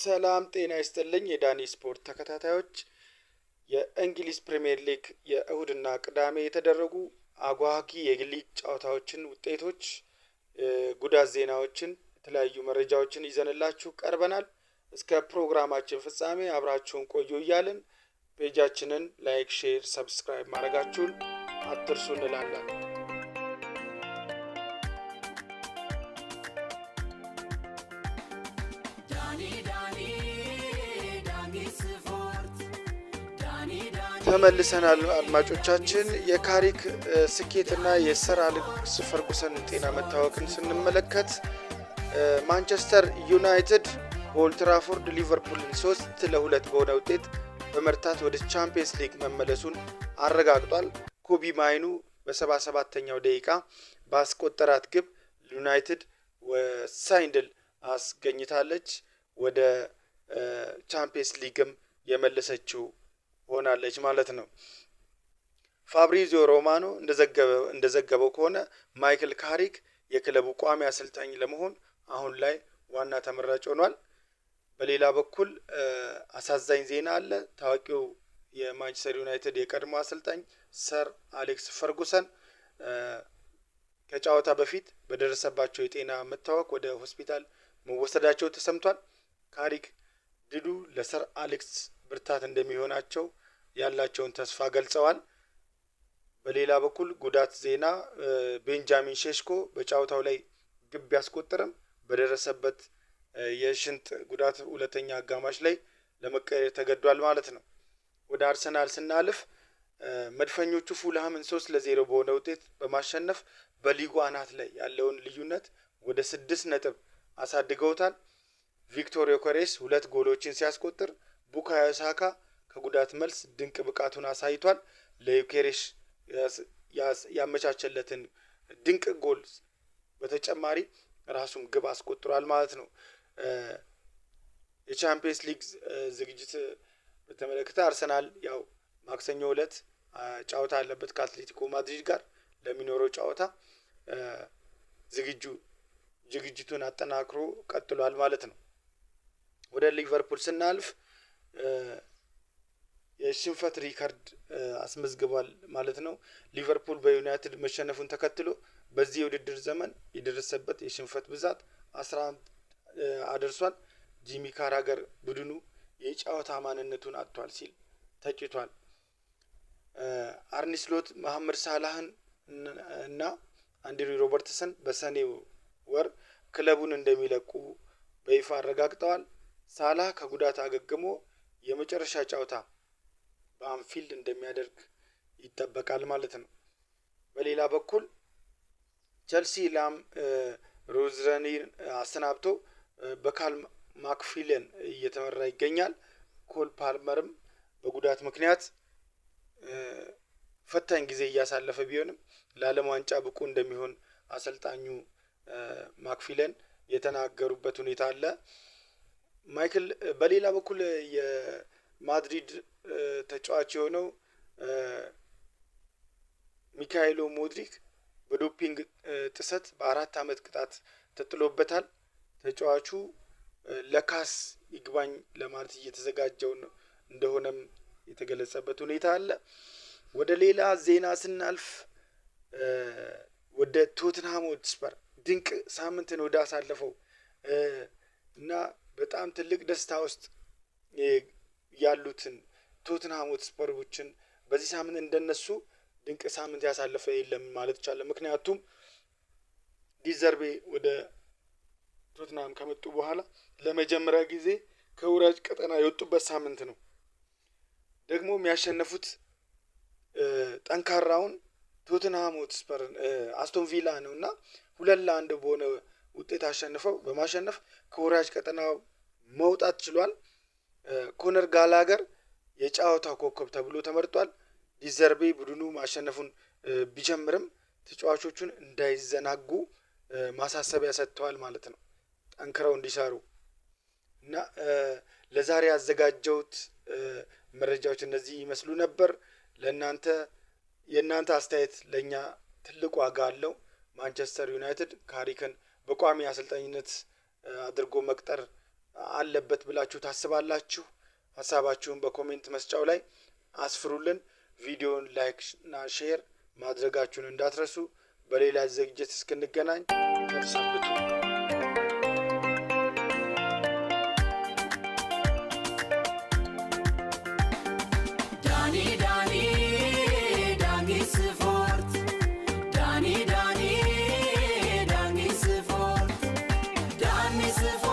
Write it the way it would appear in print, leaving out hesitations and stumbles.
ሰላም ጤና ይስጥልኝ የዳኒ ስፖርት ተከታታዮች የእንግሊዝ ፕሪሚየር ሊግ የእሁድና ቅዳሜ የተደረጉ አጓጊ የሊግ ጨዋታዎችን ውጤቶች ጉዳት ዜናዎችን የተለያዩ መረጃዎችን ይዘንላችሁ ቀርበናል። እስከ ፕሮግራማችን ፍጻሜ አብራችሁን ቆዩ እያልን ፔጃችንን ላይክ፣ ሼር፣ ሰብስክራይብ ማድረጋችሁን አትርሱ እንላለን። ተመልሰናል አድማጮቻችን። የካሪክ ስኬትና የሰር አሌክስ ፈርጉሰን ጤና መታወክን ስንመለከት ማንቸስተር ዩናይትድ በኦልድ ትራፎርድ ሊቨርፑልን 3-2 በሆነ ውጤት በመርታት ወደ ቻምፒየንስ ሊግ መመለሱን አረጋግጧል። ኮቢ ማይኑ በ77ኛው ደቂቃ ባስቆጠራት ግብ ዩናይትድ ወሳኝ ድል አስገኝታለች። ወደ ቻምፒየንስ ሊግም የመለሰችው ሆናለች ማለት ነው። ፋብሪዚዮ ሮማኖ እንደዘገበው ከሆነ ማይክል ካሪክ የክለቡ ቋሚ አሰልጣኝ ለመሆን አሁን ላይ ዋና ተመራጭ ሆኗል። በሌላ በኩል አሳዛኝ ዜና አለ። ታዋቂው የማንቸስተር ዩናይትድ የቀድሞ አሰልጣኝ ሰር አሌክስ ፈርጉሰን ከጨዋታ በፊት በደረሰባቸው የጤና መታወክ ወደ ሆስፒታል መወሰዳቸው ተሰምቷል። ካሪክ ድሉ ለሰር አሌክስ ብርታት እንደሚሆናቸው ያላቸውን ተስፋ ገልጸዋል። በሌላ በኩል ጉዳት ዜና ቤንጃሚን ሼሽኮ በጨዋታው ላይ ግብ ቢያስቆጥርም በደረሰበት የሽንት ጉዳት ሁለተኛ አጋማሽ ላይ ለመቀየር ተገዷል ማለት ነው። ወደ አርሰናል ስናልፍ መድፈኞቹ ፉልሃምን 3-0 በሆነ ውጤት በማሸነፍ በሊጉ አናት ላይ ያለውን ልዩነት ወደ 6 ነጥብ አሳድገውታል። ቪክቶር ዮከሬስ 2 ጎሎችን ሲያስቆጥር ቡካዮ ሳካ ከጉዳት መልስ ድንቅ ብቃቱን አሳይቷል። ለዩኬሬሽ ያመቻቸለትን ድንቅ ጎል በተጨማሪ ራሱም ግብ አስቆጥሯል ማለት ነው። የቻምፒየንስ ሊግ ዝግጅት በተመለከተ አርሰናል ያው ማክሰኞ ዕለት ጨዋታ ያለበት ከአትሌቲኮ ማድሪድ ጋር ለሚኖረው ጨዋታ ዝግጅቱን አጠናክሮ ቀጥሏል ማለት ነው። ወደ ሊቨርፑል ስናልፍ የሽንፈት ሪካርድ አስመዝግቧል ማለት ነው። ሊቨርፑል በዩናይትድ መሸነፉን ተከትሎ በዚህ የውድድር ዘመን የደረሰበት የሽንፈት ብዛት 11 አድርሷል። ጂሚ ካራገር ቡድኑ የጨዋታ ማንነቱን አጥቷል ሲል ተችቷል። አርኒ ስሎት መሐመድ ሳላህን እና አንድሪ ሮበርትሰን በሰኔው ወር ክለቡን እንደሚለቁ በይፋ አረጋግጠዋል። ሳላህ ከጉዳት አገግሞ የመጨረሻ ጨዋታ በአንፊልድ እንደሚያደርግ ይጠበቃል ማለት ነው። በሌላ በኩል ቸልሲ ላም ሮዝረኒን አሰናብቶ በካል ማክፊለን እየተመራ ይገኛል። ኮል ፓልመርም በጉዳት ምክንያት ፈታኝ ጊዜ እያሳለፈ ቢሆንም ለዓለም ዋንጫ ብቁ እንደሚሆን አሰልጣኙ ማክፊለን የተናገሩበት ሁኔታ አለ። ማይክል በሌላ በኩል የማድሪድ ተጫዋች የሆነው ሚካኤሎ ሞድሪክ በዶፒንግ ጥሰት በ4 ዓመት ቅጣት ተጥሎበታል። ተጫዋቹ ለካስ ይግባኝ ለማለት እየተዘጋጀው እንደሆነም የተገለጸበት ሁኔታ አለ። ወደ ሌላ ዜና ስናልፍ ወደ ቶትንሃም ሆትስፐር ድንቅ ሳምንትን ወደ አሳለፈው እና በጣም ትልቅ ደስታ ውስጥ ያሉትን ቶትንሃም ሆትስፐሮችን በዚህ ሳምንት እንደነሱ ድንቅ ሳምንት ያሳለፈ የለም ማለት ይቻላል። ምክንያቱም ዲዘርቤ ወደ ቶትንሃም ከመጡ በኋላ ለመጀመሪያ ጊዜ ከወራጅ ቀጠና የወጡበት ሳምንት ነው። ደግሞ የሚያሸነፉት ጠንካራውን ቶትንሃም ሆትስፐርን አስቶን ቪላ ነውና 2-1 በሆነ ውጤት አሸንፈው በማሸነፍ ከወራጅ ቀጠና መውጣት ችሏል። ኮነር ጋላገር የጨዋታው ኮከብ ተብሎ ተመርጧል። ዲዘርቤ ቡድኑ ማሸነፉን ቢጀምርም ተጫዋቾቹን እንዳይዘናጉ ማሳሰቢያ ሰጥተዋል ማለት ነው፣ ጠንክረው እንዲሰሩ እና ለዛሬ ያዘጋጀሁት መረጃዎች እነዚህ ይመስሉ ነበር። የእናንተ አስተያየት ለኛ ትልቅ ዋጋ አለው። ማንቸስተር ዩናይትድ ካሪክን በቋሚ አሰልጣኝነት አድርጎ መቅጠር አለበት ብላችሁ ታስባላችሁ? ሀሳባችሁን በኮሜንት መስጫው ላይ አስፍሩልን። ቪዲዮውን ላይክ እና ሼር ማድረጋችሁን እንዳትረሱ። በሌላ ዝግጅት እስክንገናኝ ሰንብቱ።